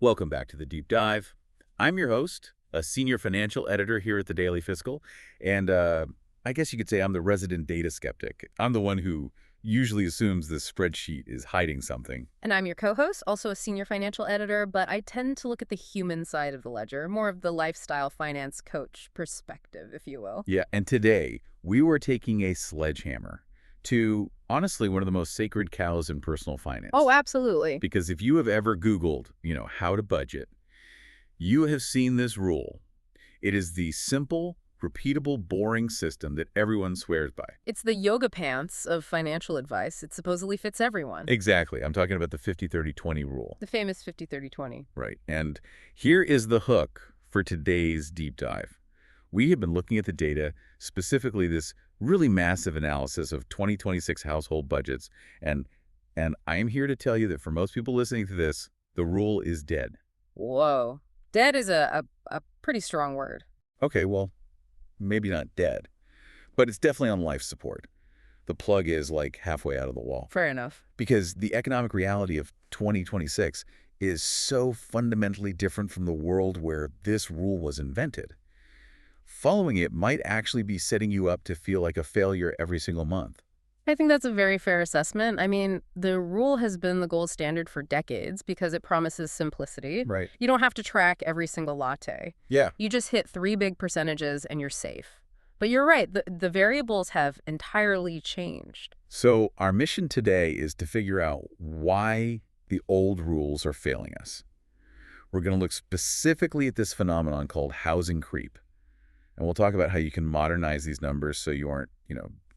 Welcome back to the Deep Dive. I'm your host, a senior financial editor here at the Daily Fiscal, and I guess you could say I'm the resident data skeptic. I'm the one who usually assumes the spreadsheet is hiding something. And I'm your co-host, also a senior financial editor, but I tend to look at the human side of the ledger, more of the lifestyle finance coach perspective, if you will. Yeah, and today we were taking a sledgehammer to, honestly, one of the most sacred cows in personal finance. Oh, absolutely. Because if you have ever Googled, how to budget, you have seen this rule. It is the simple, repeatable, boring system that everyone swears by. It's the yoga pants of financial advice. It supposedly fits everyone. Exactly. I'm talking about the 50-30-20 rule. The famous 50-30-20. Right. And here is the hook for today's deep dive. We have been looking at the data, specifically this really massive analysis of 2026 household budgets, and I am here to tell you that for most people listening to this, the rule is dead. Whoa. Dead is a pretty strong word. Okay, well, maybe not dead, but it's definitely on life support. The plug is like halfway out of the wall. Fair enough. Because the economic reality of 2026 is so fundamentally different from the world where this rule was invented. Following it might actually be setting you up to feel like a failure every single month. I think that's a very fair assessment. I mean, the rule has been the gold standard for decades because it promises simplicity. Right. You don't have to track every single latte. Yeah. You just hit 3 big percentages and you're safe. But you're right, the variables have entirely changed. So our mission today is to figure out why the old rules are failing us. We're going to look specifically at this phenomenon called housing creep. And we'll talk about how you can modernize these numbers so you aren't,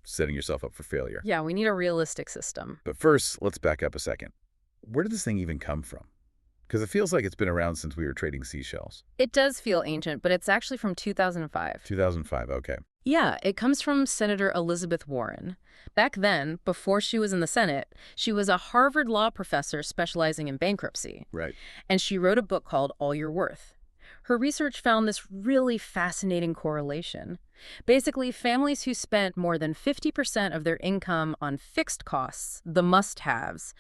setting yourself up for failure. Yeah, we need a realistic system. But first, let's back up a second. Where did this thing even come from? Because it feels like it's been around since we were trading seashells. It does feel ancient, but it's actually from 2005. 2005, okay. Yeah, it comes from Senator Elizabeth Warren. Back then, before she was in the Senate, she was a Harvard law professor specializing in bankruptcy. Right. And she wrote a book called All Your Worth. Her research found this really fascinating correlation. Basically, families who spent more than 50% of their income on fixed costs, the must-haves,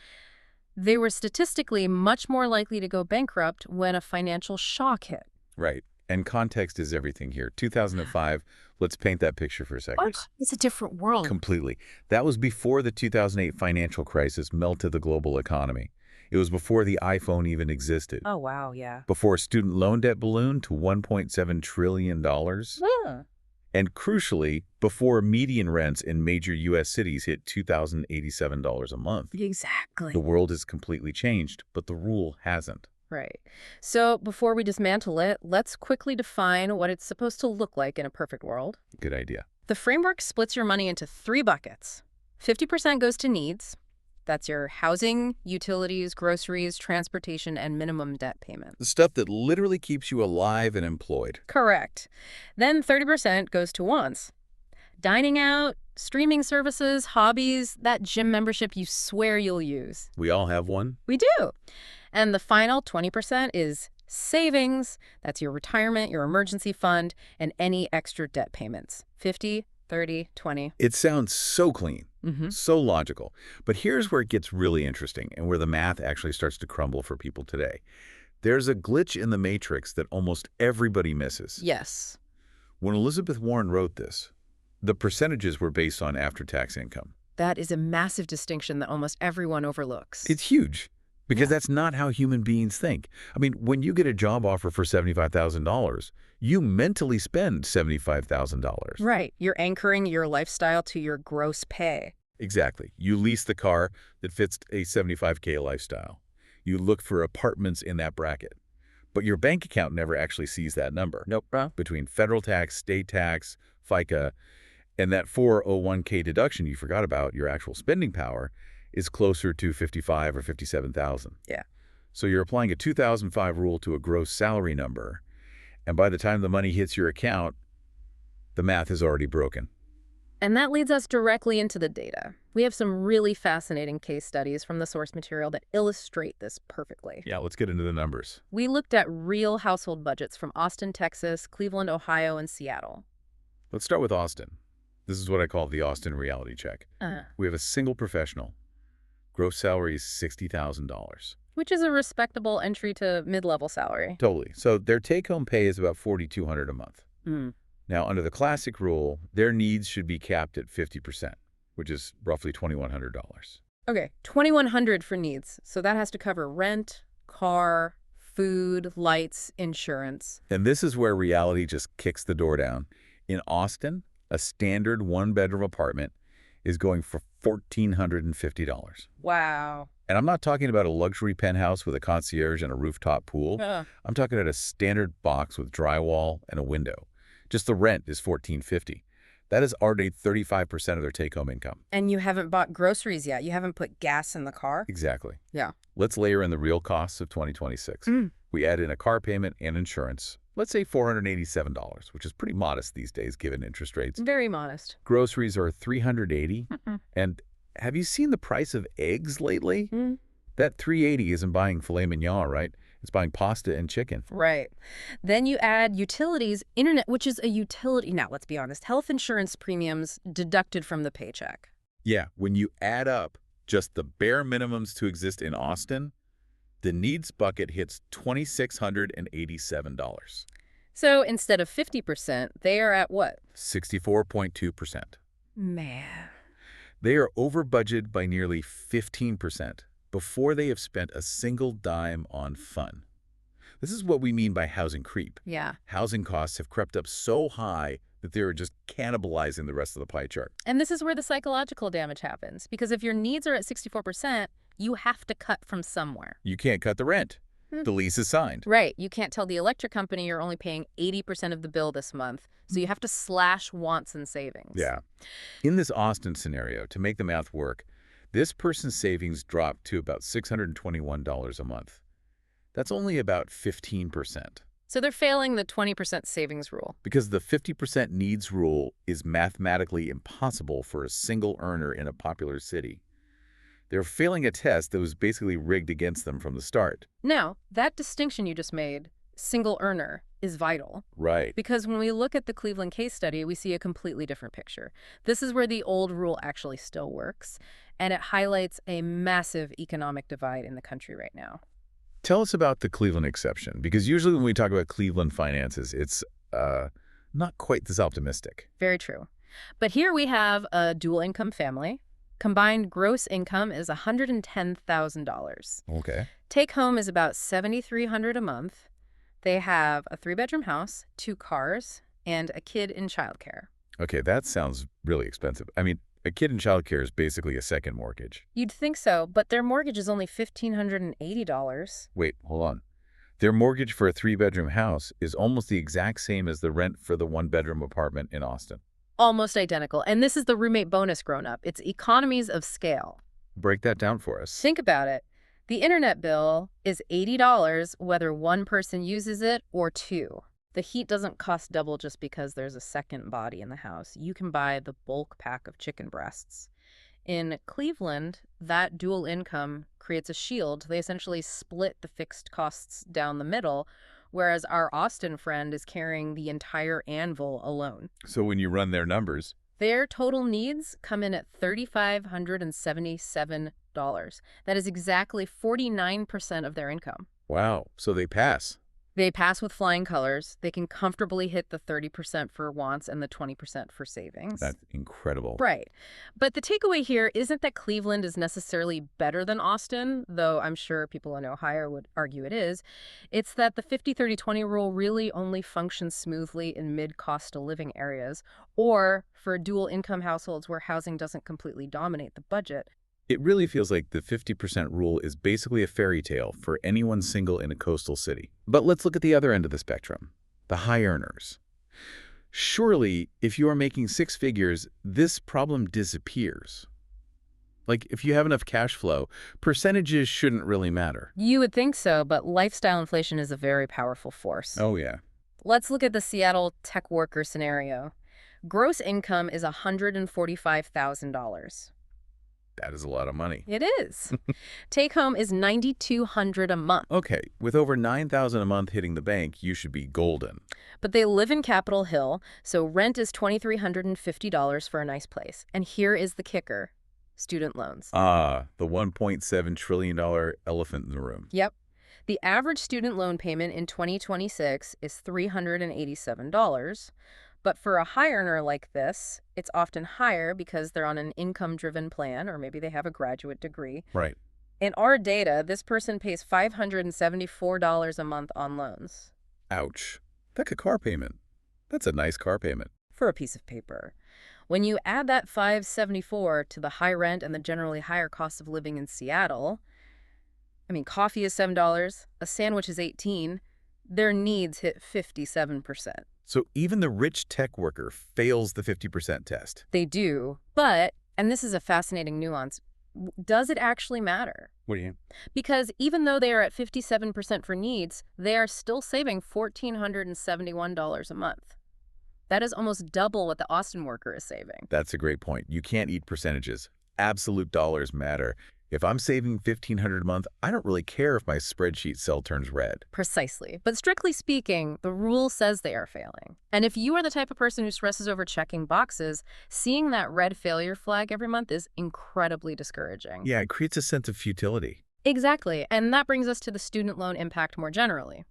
they were statistically much more likely to go bankrupt when a financial shock hit. Right. And context is everything here. 2005, let's paint that picture for a second. What? It's a different world. Completely. That was before the 2008 financial crisis melted the global economy. It was before the iPhone even existed. Oh, wow, yeah. Before student loan debt ballooned to $1.7 trillion. Yeah. And crucially, before median rents in major U.S. cities hit $2,087 a month. Exactly. The world has completely changed, but the rule hasn't. Right. So before we dismantle it, let's quickly define what it's supposed to look like in a perfect world. Good idea. The framework splits your money into 3 buckets. 50% goes to needs. That's your housing, utilities, groceries, transportation, and minimum debt payments. The stuff that literally keeps you alive and employed. Correct. Then 30% goes to wants. Dining out, streaming services, hobbies, that gym membership you swear you'll use. We all have one. We do. And the final 20% is savings. That's your retirement, your emergency fund, and any extra debt payments. 50, 30, 20. It sounds so clean, so logical. But here's where it gets really interesting and where the math actually starts to crumble for people today. There's a glitch in the matrix that almost everybody misses. Yes. When Elizabeth Warren wrote this, the percentages were based on after-tax income. That is a massive distinction that almost everyone overlooks. It's huge. Because that's not how human beings think. I mean, when you get a job offer for $75,000, you mentally spend $75,000. Right. You're anchoring your lifestyle to your gross pay. Exactly. You lease the car that fits a $75K lifestyle. You look for apartments in that bracket. But your bank account never actually sees that number. Nope. Between federal tax, state tax, FICA, and that 401K deduction you forgot about, your actual spending power, is closer to 55 or 57,000. Yeah. So you're applying a 2005 rule to a gross salary number, and by the time the money hits your account, the math is already broken. And that leads us directly into the data. We have some really fascinating case studies from the source material that illustrate this perfectly. Yeah, let's get into the numbers. We looked at real household budgets from Austin, Texas, Cleveland, Ohio, and Seattle. Let's start with Austin. This is what I call the Austin reality check. Uh-huh. We have a single professional. Gross salary is $60,000. Which is a respectable entry to mid-level salary. Totally. So their take-home pay is about $4,200 a month. Mm. Now, under the classic rule, their needs should be capped at 50%, which is roughly $2,100. Okay, $2,100 for needs. So that has to cover rent, car, food, lights, insurance. And this is where reality just kicks the door down. In Austin, a standard one-bedroom apartment is going for $1,450. Wow. And I'm not talking about a luxury penthouse with a concierge and a rooftop pool. Uh, I'm talking about a standard box with drywall and a window. Just the rent is $1,450. That is already 35% of their take-home income. and you haven't bought groceries yet. You haven't put gas in the car? Exactly. Yeah. Let's layer in the real costs of 2026. We add in a car payment and insurance. Let's say $487, which is pretty modest these days given interest rates. Very modest. Groceries are $380. And have you seen the price of eggs lately? Mm. That $380 isn't buying filet mignon, right? It's buying pasta and chicken. Right. Then you add utilities, internet, which is a utility. Now, let's be honest, health insurance premiums deducted from the paycheck. Yeah, when you add up just the bare minimums to exist in Austin, the needs bucket hits $2,687. So instead of 50%, they are at what? 64.2%. Man. They are over budgeted by nearly 15% before they have spent a single dime on fun. This is what we mean by housing creep. Yeah. Housing costs have crept up so high that they are just cannibalizing the rest of the pie chart. And this is where the psychological damage happens. Because if your needs are at 64%, you have to cut from somewhere. You can't cut the rent. Hmm. The lease is signed. Right. You can't tell the electric company you're only paying 80% of the bill this month. So you have to slash wants and savings. Yeah. In this Austin scenario, to make the math work, this person's savings dropped to about $621 a month. That's only about 15%. So they're failing the 20% savings rule. Because the 50% needs rule is mathematically impossible for a single earner in a popular city. They're failing a test that was basically rigged against them from the start. Now, that distinction you just made, single earner, is vital. Right. Because when we look at the Cleveland case study, we see a completely different picture. This is where the old rule actually still works, and it highlights a massive economic divide in the country right now. Tell us about the Cleveland exception, because usually when we talk about Cleveland finances, it's not quite this optimistic. Very true. But here we have a dual-income family. Combined gross income is $110,000. Okay. Take home is about $7,300 a month. They have a 3-bedroom house, 2 cars, and a kid in childcare. Okay, that sounds really expensive. I mean, a kid in childcare is basically a second mortgage. You'd think so, but their mortgage is only $1,580. Wait, hold on. Their mortgage for a 3-bedroom house is almost the exact same as the rent for the 1-bedroom apartment in Austin. Almost identical. And this is the roommate bonus grown up. It's economies of scale. Break that down for us. Think about it. The internet bill is $80 whether one person uses it or 2. The heat doesn't cost double just because there's a second body in the house. You can buy the bulk pack of chicken breasts. In Cleveland, that dual income creates a shield. They essentially split the fixed costs down the middle, whereas our Austin friend is carrying the entire anvil alone. So when you run their numbers, Their total needs come in at $3,577. That is exactly 49% of their income. wow, so they pass. They pass with flying colors. They can comfortably hit the 30% for wants and the 20% for savings. That's incredible. Right. But the takeaway here isn't that Cleveland is necessarily better than Austin, though I'm sure people in Ohio would argue it is. It's that the 50-30-20 rule really only functions smoothly in mid-cost of living areas or for dual-income households where housing doesn't completely dominate the budget. It really feels like the 50% rule is basically a fairy tale for anyone single in a coastal city. But let's look at the other end of the spectrum, the high earners. Surely, if you are making 6 figures, this problem disappears. Like, if you have enough cash flow, percentages shouldn't really matter. You would think so, but lifestyle inflation is a very powerful force. Oh, yeah. Let's look at the Seattle tech worker scenario. Gross income is $145,000. That is a lot of money. It is. Take home is $9,200 a month. Okay, with over $9,000 a month hitting the bank, you should be golden. But they live in Capitol Hill, so rent is $2,350 for a nice place. And here is the kicker. student loans. Ah, the $1.7 trillion elephant in the room. Yep. The average student loan payment in 2026 is $387. But for a high earner like this, it's often higher because they're on an income-driven plan or maybe they have a graduate degree. Right. In our data, this person pays $574 a month on loans. Ouch. That's a car payment. That's a nice car payment. For a piece of paper. When you add that $574 to the high rent and the generally higher cost of living in Seattle, I mean, coffee is $7, a sandwich is $18, their needs hit 57%. So even the rich tech worker fails the 50% test. They do, but, and this is a fascinating nuance, does it actually matter? What do you mean? Because even though they are at 57% for needs, they are still saving $1,471 a month. That is almost double what the Austin worker is saving. That's a great point. You can't eat percentages. Absolute dollars matter. If I'm saving $1,500 a month, I don't really care if my spreadsheet cell turns red. Precisely. But strictly speaking, the rule says they are failing. And if you are the type of person who stresses over checking boxes, seeing that red failure flag every month is incredibly discouraging. Yeah, it creates a sense of futility. Exactly. And that brings us to the student loan impact more generally.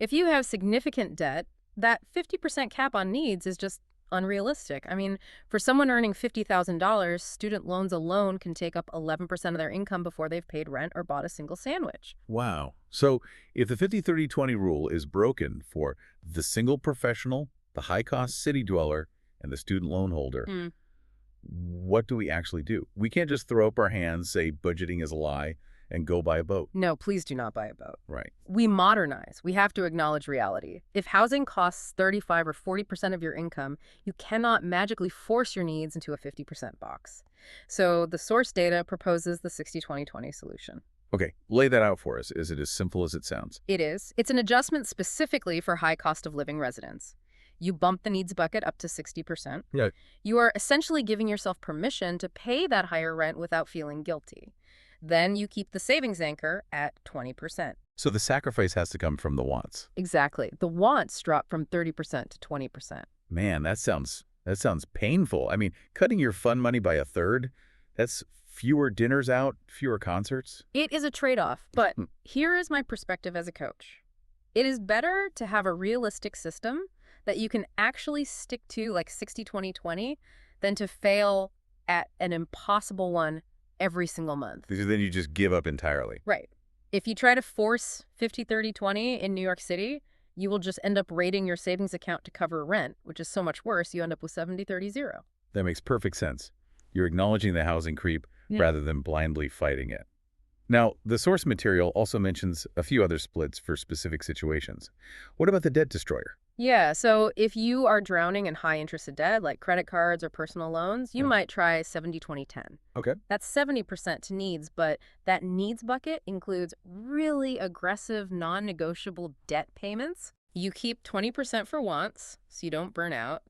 If you have significant debt, that 50% cap on needs is just unrealistic. I mean, for someone earning $50,000, student loans alone can take up 11% of their income before they've paid rent or bought a single sandwich. Wow. So if the 50-30-20 rule is broken for the single professional, the high-cost city dweller, and the student loan holder, what do we actually do? We can't just throw up our hands, say budgeting is a lie, and go buy a boat. No, please do not buy a boat. Right. We modernize. We have to acknowledge reality. If housing costs 35 or 40% of your income, you cannot magically force your needs into a 50% box. So the source data proposes the 60-20-20 solution. Okay, lay that out for us. Is it as simple as it sounds? It is. It's an adjustment specifically for high cost of living residents. You bump the needs bucket up to 60%. Yeah. You are essentially giving yourself permission to pay that higher rent without feeling guilty. Then you keep the savings anchor at 20%. So the sacrifice has to come from the wants. Exactly. The wants drop from 30% to 20%. Man, that sounds painful. I mean, cutting your fun money by a third, that's fewer dinners out, fewer concerts. It is a trade-off, but here is my perspective as a coach. It is better to have a realistic system that you can actually stick to, like 60-20-20, than to fail at an impossible one every single month. Then you just give up entirely. Right. If you try to force 50-30-20 in New York City, you will just end up raiding your savings account to cover rent, which is so much worse. You end up with 70-30-0. That makes perfect sense. You're acknowledging the housing creep rather than blindly fighting it. Now, the source material also mentions a few other splits for specific situations. What about the debt destroyer? Yeah, so if you are drowning in high-interest debt, like credit cards or personal loans, you might try 70-20-10. Okay. That's 70% to needs, but that needs bucket includes really aggressive, non-negotiable debt payments. You keep 20% for wants, so you don't burn out,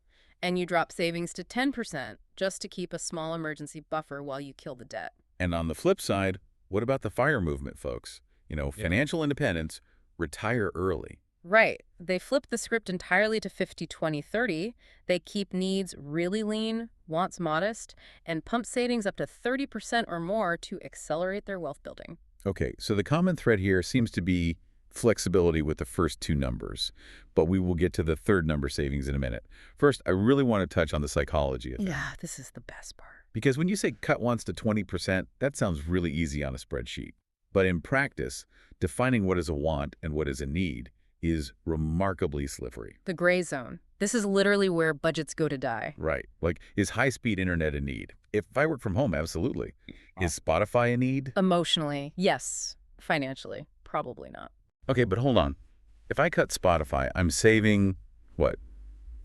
and you drop savings to 10% just to keep a small emergency buffer while you kill the debt. And on the flip side, what about the FIRE movement, folks? Financial independence, retire early. Right. They flip the script entirely to 50-20-30. They keep needs really lean, wants modest, and pump savings up to 30% or more to accelerate their wealth building. Okay, so the common thread here seems to be flexibility with the first two numbers, but we will get to the third number, savings, in a minute. First, I really want to touch on the psychology of it. Yeah, this is the best part. Because when you say cut wants to 20%, that sounds really easy on a spreadsheet. But in practice, defining what is a want and what is a need is remarkably slippery. The gray zone. This is literally where budgets go to die. Right. Like, is high-speed internet a need? If I work from home, absolutely. Is Spotify a need? Emotionally, yes. Financially, probably not. Okay, but hold on. If I cut Spotify, I'm saving, what,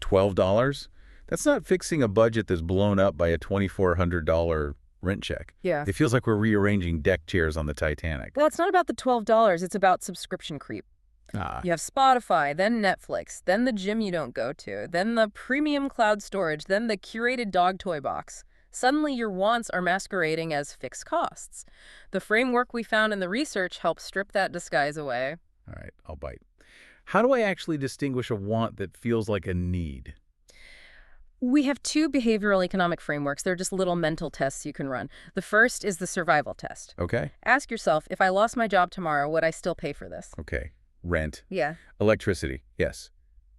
$12? That's not fixing a budget that's blown up by a $2,400 rent check. Yeah. It feels like we're rearranging deck chairs on the Titanic. Well, it's not about the $12. It's about subscription creep. You have Spotify, then Netflix, then the gym you don't go to, then the premium cloud storage, then the curated dog toy box. Suddenly your wants are masquerading as fixed costs. The framework we found in the research helps strip that disguise away. All right, I'll bite. How do I actually distinguish a want that feels like a need? We have two behavioral economic frameworks. They're just little mental tests you can run. The first is the survival test. Okay. Ask yourself, if I lost my job tomorrow, would I still pay for this? Okay. Rent. Yeah. Electricity. Yes.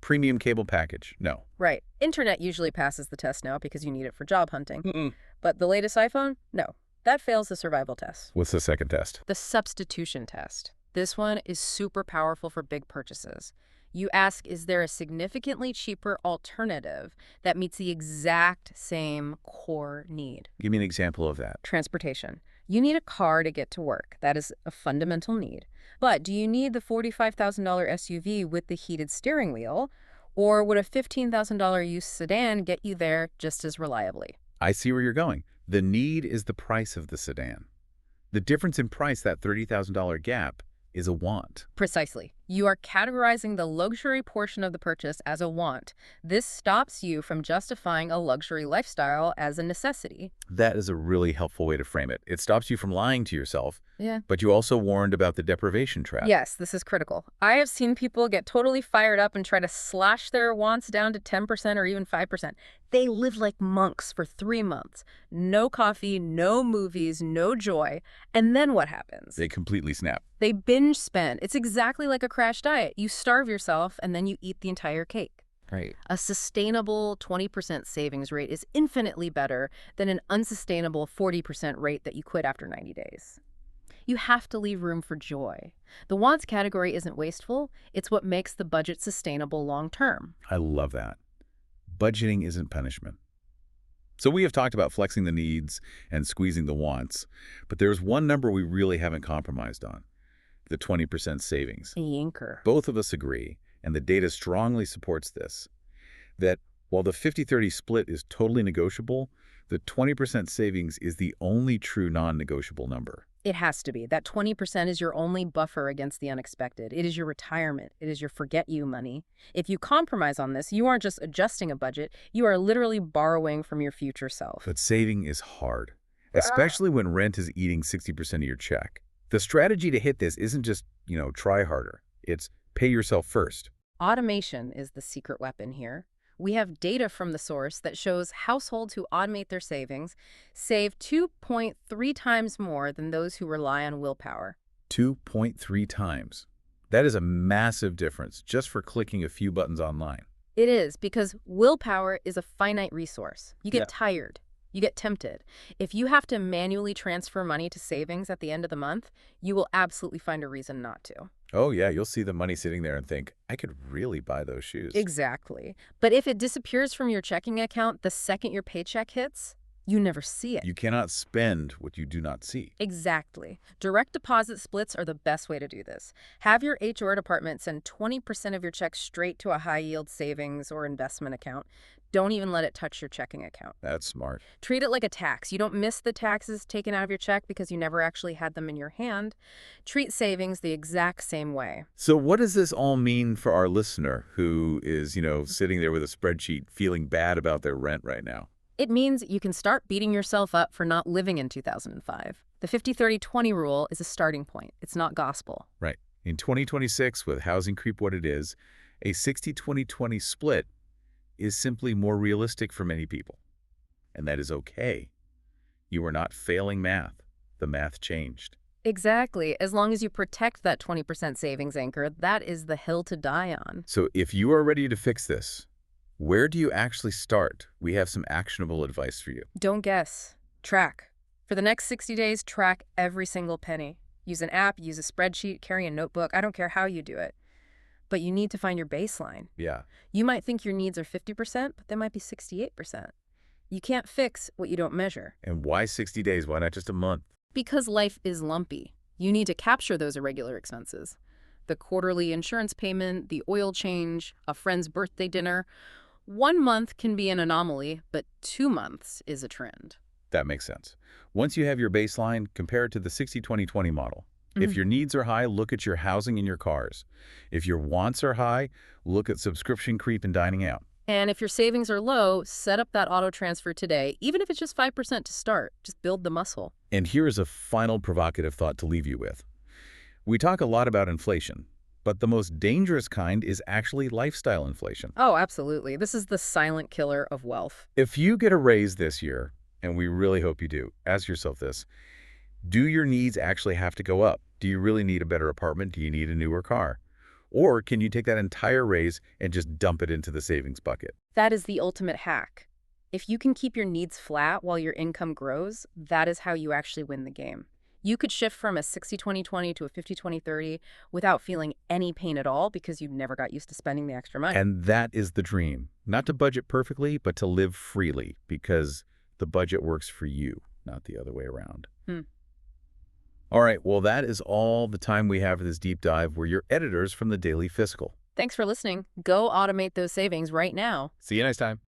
Premium cable package. No. Right. Internet usually passes the test now because you need it for job hunting. Mm-mm. But the latest iPhone? No. That fails the survival test. What's the second test? The substitution test. This one is super powerful for big purchases. You ask, is there a significantly cheaper alternative that meets the exact same core need? Give me an example of that. Transportation. You need a car to get to work. That is a fundamental need. But do you need the $45,000 SUV with the heated steering wheel? Or would a $15,000 used sedan get you there just as reliably? I see where you're going. The need is the price of the sedan. The difference in price, that $30,000 gap, is a want. Precisely. You are categorizing the luxury portion of the purchase as a want. This stops you from justifying a luxury lifestyle as a necessity. That is a really helpful way to frame it. It stops you from lying to yourself, Yeah. but you also warned about the deprivation trap. Yes, this is critical. I have seen people get totally fired up and try to slash their wants down to 10% or even 5%. They live like monks for 3 months. No coffee, no movies, no joy. And then what happens? They completely snap. They binge spend. It's exactly like a crash diet. You starve yourself and then you eat the entire cake. Right. A sustainable 20% savings rate is infinitely better than an unsustainable 40% rate that you quit after 90 days. You have to leave room for joy. The wants category isn't wasteful. It's what makes the budget sustainable long term. I love that. Budgeting isn't punishment. So we have talked about flexing the needs and squeezing the wants, but there's one number we really haven't compromised on, the 20% savings. A anchor. Both of us agree, and the data strongly supports this, that while the 50-30 split is totally negotiable, the 20% savings is the only true non-negotiable number. It has to be. That 20% is your only buffer against the unexpected. It is your retirement. It is your forget-you money. If you compromise on this, you aren't just adjusting a budget. You are literally borrowing from your future self. But saving is hard, especially when rent is eating 60% of your check. The strategy to hit this isn't just, try harder. It's pay yourself first. Automation is the secret weapon here. We have data from the source that shows households who automate their savings save 2.3 times more than those who rely on willpower. 2.3 times. That is a massive difference just for clicking a few buttons online. It is, because willpower is a finite resource. You get tired. You get tempted. If you have to manually transfer money to savings at the end of the month, you will absolutely find a reason not to. Oh, yeah, you'll see the money sitting there and think, I could really buy those shoes. Exactly. But if it disappears from your checking account the second your paycheck hits, you never see it. You cannot spend what you do not see. Exactly. Direct deposit splits are the best way to do this. Have your HR department send 20% of your check straight to a high-yield savings or investment account. Don't even let it touch your checking account. That's smart. Treat it like a tax. You don't miss the taxes taken out of your check because you never actually had them in your hand. Treat savings the exact same way. So what does this all mean for our listener who is, sitting there with a spreadsheet feeling bad about their rent right now? It means you can start beating yourself up for not living in 2005. The 50-30-20 rule is a starting point. It's not gospel. Right. In 2026, with housing creep what it is, a 60-20-20 split is simply more realistic for many people. And that is okay. You are not failing math. The math changed. Exactly. As long as you protect that 20% savings anchor, that is the hill to die on. So if you are ready to fix this, where do you actually start? We have some actionable advice for you. Don't guess. Track. For the next 60 days, track every single penny. Use an app, use a spreadsheet, carry a notebook. I don't care how you do it. But you need to find your baseline. Yeah. You might think your needs are 50%, but they might be 68%. You can't fix what you don't measure. And why 60 days? Why not just a month? Because life is lumpy. You need to capture those irregular expenses. The quarterly insurance payment, the oil change, a friend's birthday dinner. 1 month can be an anomaly, but 2 months is a trend. That makes sense. Once you have your baseline, compare it to the 60-20-20 model. If your needs are high, look at your housing and your cars. If your wants are high, look at subscription creep and dining out. And if your savings are low, set up that auto transfer today, even if it's just 5% to start. Just build the muscle. And here is a final provocative thought to leave you with. We talk a lot about inflation, But the most dangerous kind is actually lifestyle inflation. Oh, absolutely. This is the silent killer of wealth. If you get a raise this year, and we really hope you do, ask yourself this: do your needs actually have to go up? Do you really need a better apartment? Do you need a newer car? Or can you take that entire raise and just dump it into the savings bucket? That is the ultimate hack. If you can keep your needs flat while your income grows, that is how you actually win the game. You could shift from a 60-20-20 to a 50-20-30 without feeling any pain at all because you never got used to spending the extra money. And that is the dream. Not to budget perfectly, but to live freely, because the budget works for you, not the other way around. Hmm. All right, well, that is all the time we have for this deep dive. We're your editors from the Daily Fiscal. Thanks for listening. Go automate those savings right now. See you next time.